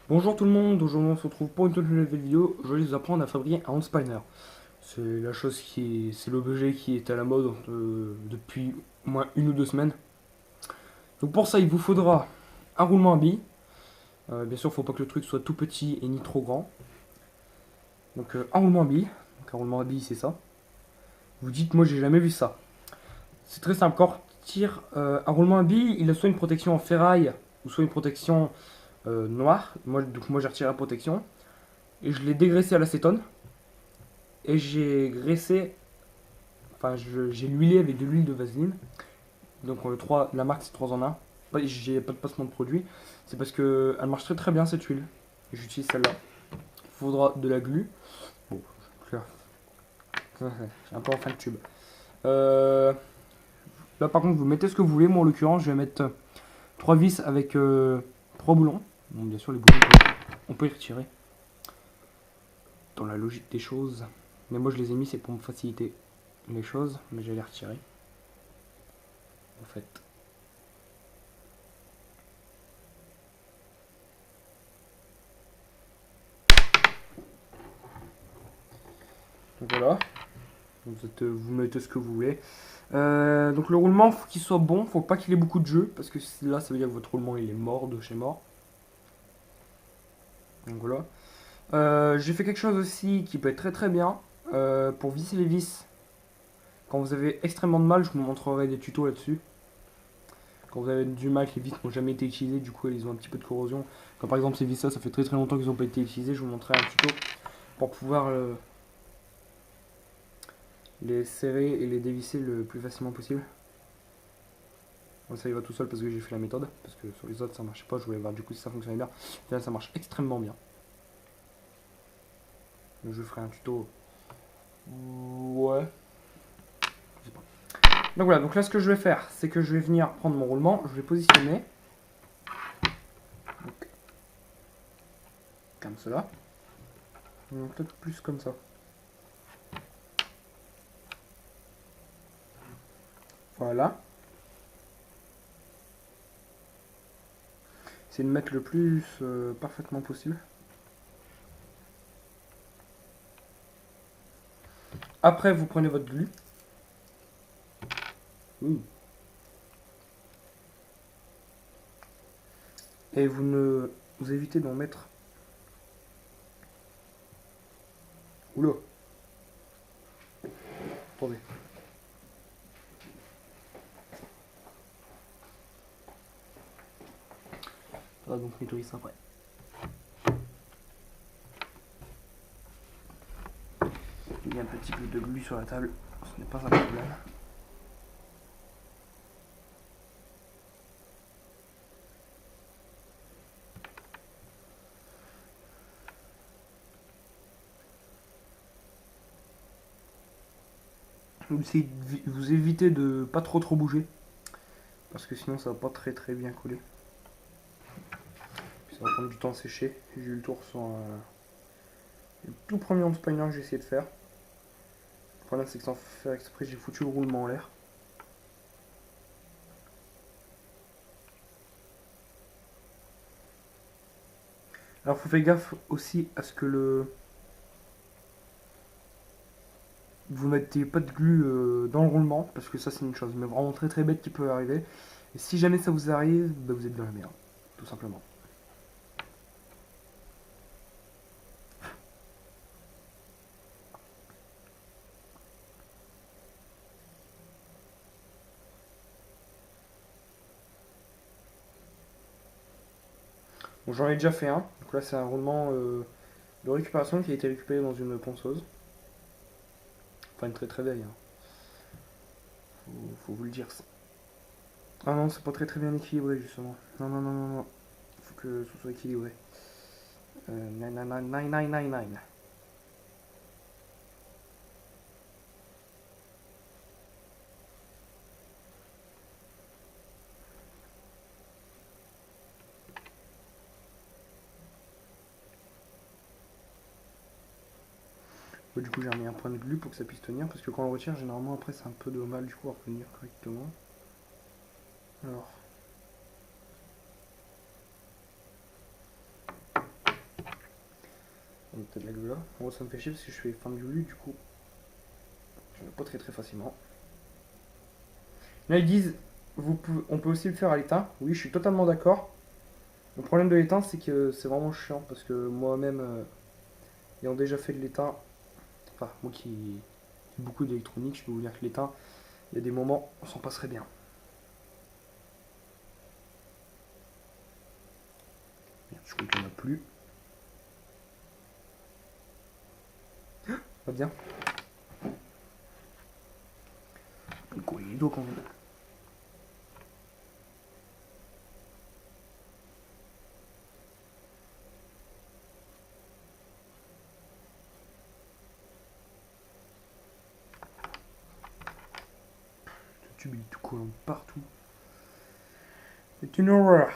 Bonjour tout le monde, aujourd'hui on se retrouve pour une toute nouvelle vidéo. Je vais vous apprendre à fabriquer un handspinner. C'est la chose c'est l'objet qui est à la mode depuis au moins 1 ou 2 semaines. Donc pour ça il vous faudra un roulement à billes. Bien sûr il ne faut pas que le truc soit tout petit et ni trop grand. Donc un roulement à billes. Donc un roulement à billes c'est ça. Vous dites moi j'ai jamais vu ça. C'est très simple, quand on tire un roulement à billes, il a soit une protection en ferraille ou soit une protection noire. Donc moi j'ai retiré la protection et je l'ai dégraissé à l'acétone. Et j'ai graissé, j'ai huilé avec de l'huile de vaseline. Donc la marque c'est 3 en 1. J'ai pas de placement de produit. C'est parce que elle marche très très bien cette huile. Et j'utilise celle-là. Il faudra de la glu. Bon, j'ai un peu en fin de tube. Euh, Là par contre vous mettez ce que vous voulez. Moi en l'occurrence je vais mettre 3 vis avec 3 boulons. Bon, bien sûr les boulons on peut les retirer dans la logique des choses. Mais moi je les ai mis c'est pour me faciliter les choses. Mais je vais les retirer. En fait. Donc voilà. Vous mettez ce que vous voulez. Donc le roulement, faut qu'il soit bon, faut pas qu'il ait beaucoup de jeu, parce que là ça veut dire que votre roulement il est mort de chez mort. Donc voilà. J'ai fait quelque chose aussi qui peut être très très bien pour visser les vis. Quand vous avez extrêmement de mal, je vous montrerai des tutos là-dessus. Quand vous avez du mal, que les vis n'ont jamais été utilisées, du coup elles ont un petit peu de corrosion. Comme par exemple ces vis là, ça fait très très longtemps qu'ils n'ont pas été utilisées, je vous montrerai un tuto pour pouvoir les serrer et les dévisser le plus facilement possible. Bon, ça y va tout seul parce que j'ai fait la méthode, parce que sur les autres ça marchait pas, je voulais voir du coup si ça fonctionnait bien. Et là ça marche extrêmement bien. Donc je ferai un tuto. Ouais. Je sais pas. Donc voilà, donc là ce que je vais faire, c'est que je vais venir prendre mon roulement, je vais positionner. Donc, comme cela. Peut-être plus comme ça. Voilà. C'est de mettre le plus parfaitement possible. Après vous prenez votre glu. Et vous évitez d'en mettre. Oula. Attendez. On va donc nettoyer ça après. Il y a un petit peu de glu sur la table, ce n'est pas un problème. Vous évitez de pas trop bouger, parce que sinon ça va pas très très bien coller. Puis ça va prendre du temps à sécher. J'ai eu le tour sur le tout premier handspinner que j'ai essayé de faire. Le problème c'est que sans faire exprès j'ai foutu le roulement en l'air. Alors faut faire gaffe aussi à ce que vous mettez pas de glu dans le roulement, parce que ça c'est une chose mais vraiment très très bête qui peut arriver. Et si jamais ça vous arrive, bah, vous êtes dans la merde, tout simplement. Bon, j'en ai déjà fait un, donc là c'est un roulement de récupération qui a été récupéré dans une ponceuse. Enfin une très très vieille. Hein. Faut vous le dire ça. Ah non, c'est pas très très bien équilibré justement. Non, non, non, non, non. Faut que ce soit équilibré. Nine, nine, nine, nine, nine, nine, nine. Bon, du coup, j'ai remis un point de glu pour que ça puisse tenir. Parce que quand on le retire, généralement, après, c'est un peu de mal du coup à retenir correctement. Alors. On a peut-être la glue là. Moi ça me fait chier parce que je fais fin de glue, du coup. Je ne pas très facilement. Là ils disent, on peut aussi le faire à l'étain. Oui, je suis totalement d'accord. Le problème de l'étain, c'est que c'est vraiment chiant parce que moi-même, ayant déjà fait de l'étain, enfin, moi qui fais beaucoup d'électronique, je peux vous dire que l'étain, il y a des moments, on s'en passerait bien. Je crois qu'il n'y en a plus. Pas bien. Il colle les doigts quand même. Le tube il est tout collant partout. C'est une horreur.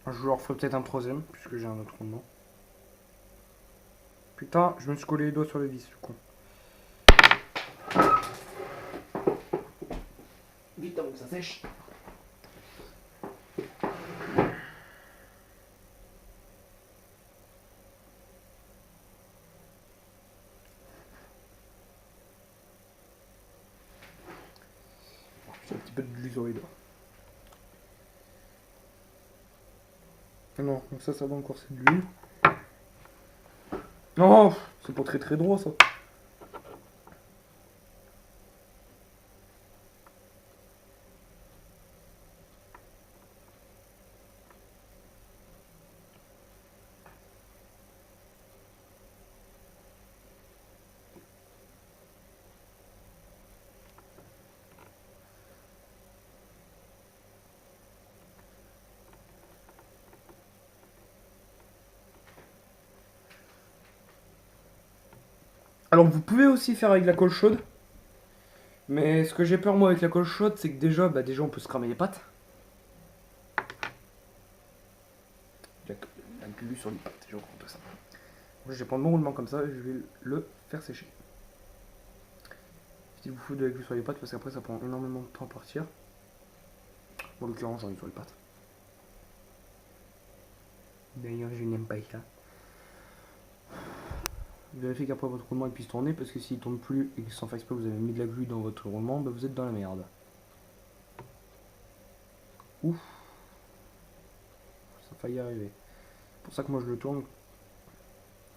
Je leur ferai peut-être un troisième, puisque j'ai un autre rondement. Putain, je me suis collé les doigts sur les vis, ce con. Vite avant que ça sèche. J'ai un petit peu de glu sur les doigts. Non, donc ça va encore c'est de l'huile. Non, c'est pas très droit ça. Alors vous pouvez aussi faire avec la colle chaude. Mais ce que j'ai peur moi avec la colle chaude, c'est que déjà on peut se cramer les pattes. La glu sur les pattes, je compte ça. Je vais prendre mon roulement comme ça et je vais le faire sécher. Si vous foutez de la glu sur les pattes, parce qu'après ça prend énormément de temps à partir. Bon, en l'occurrence, j'en ai sur les pattes. D'ailleurs, je n'aime pas ça. Vérifiez qu'après votre roulement il puisse tourner, parce que s'il tourne plus et que sans faire exprès vous avez mis de la glu dans votre roulement, bah vous êtes dans la merde. Ouf, ça a failli arriver. C'est pour ça que moi je le tourne.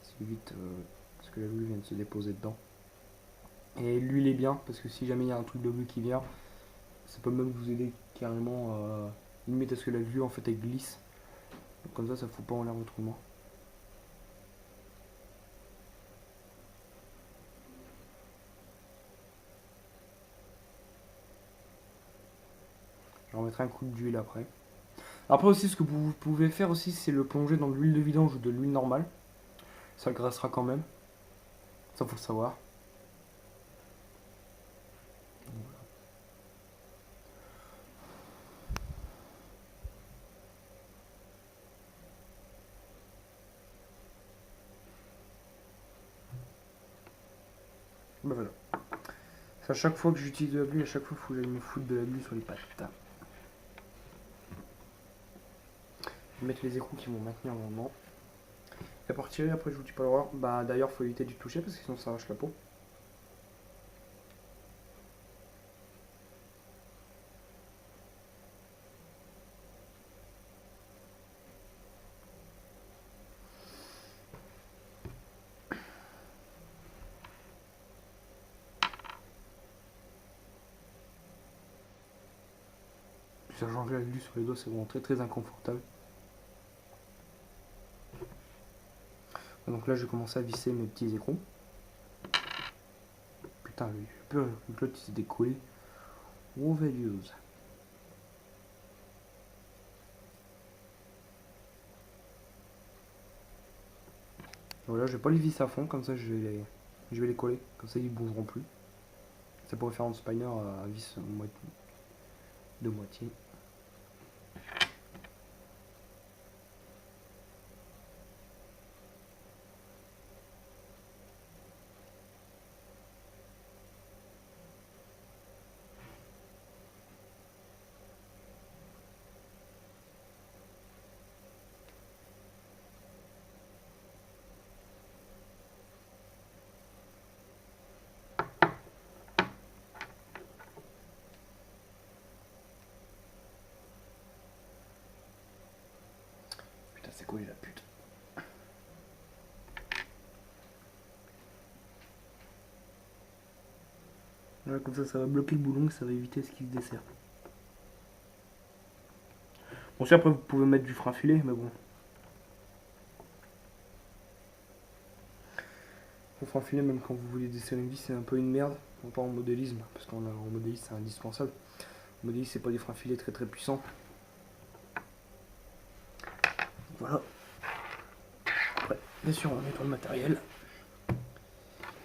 C'est vite, parce que la glu vient de se déposer dedans. Et l'huile est bien, parce que si jamais il y a un truc de glu qui vient, ça peut même vous aider carrément limite à ce que la glu en fait elle glisse. Donc comme ça fout pas en l'air votre roulement. Je remettrai un coup d'huile après. Après aussi ce que vous pouvez faire aussi c'est le plonger dans de l'huile de vidange ou de l'huile normale. Ça le graissera quand même. Ça faut le savoir. Ben voilà. À chaque fois que j'utilise de la glu, à chaque fois il faut que j'aille me foutre de la glu sur les pattes. Je vais mettre les écrous qui vont maintenir le rendement. Et pour tirer, après je vous dis pas l'horreur. Bah d'ailleurs faut éviter de toucher parce que sinon ça arrache la peau. Faire changer la glu sur les doigts c'est vraiment très inconfortable. Donc là je vais commencer à visser mes petits écrous. Putain l'autre il s'est décollé. Overuse. Voilà, je vais pas les visser à fond, comme ça je vais les coller, comme ça ils bougeront plus. Ça pourrait faire un spiner à vis de moitié. Voilà, comme ça va bloquer le boulon et ça va éviter ce qui se dessert. Bon, si après vous pouvez mettre du frein filé, mais bon. Le frein filé, même quand vous voulez desserrer une vis, c'est un peu une merde. On part en modélisme, parce qu'en modélisme c'est indispensable. En modélisme, c'est pas des freins filés très puissants. Voilà. Après, bien sûr, on nettoie le matériel.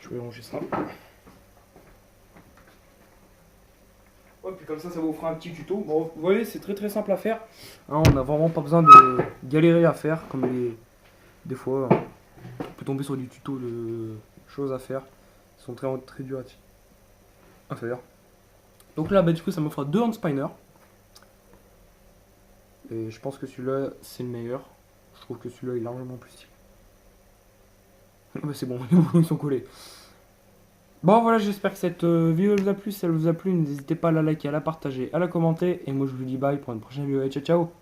Je vais ranger ça. Ouais, puis comme ça vous fera un petit tuto. Bon, vous voyez, c'est très simple à faire. Hein, on n'a vraiment pas besoin de galérer à faire, comme des fois, on peut tomber sur du tuto de choses à faire. Ils sont très durs à faire. Donc là, bah, du coup, ça me fera 2 handspiners. Et je pense que celui-là, c'est le meilleur. Je trouve que celui-là est largement plus stylé. Bah, c'est bon, les boulons ils sont collés. Bon voilà, j'espère que cette vidéo vous a plu. Si elle vous a plu, n'hésitez pas à la liker, à la partager, à la commenter. Et moi je vous dis bye pour une prochaine vidéo. Ciao ciao.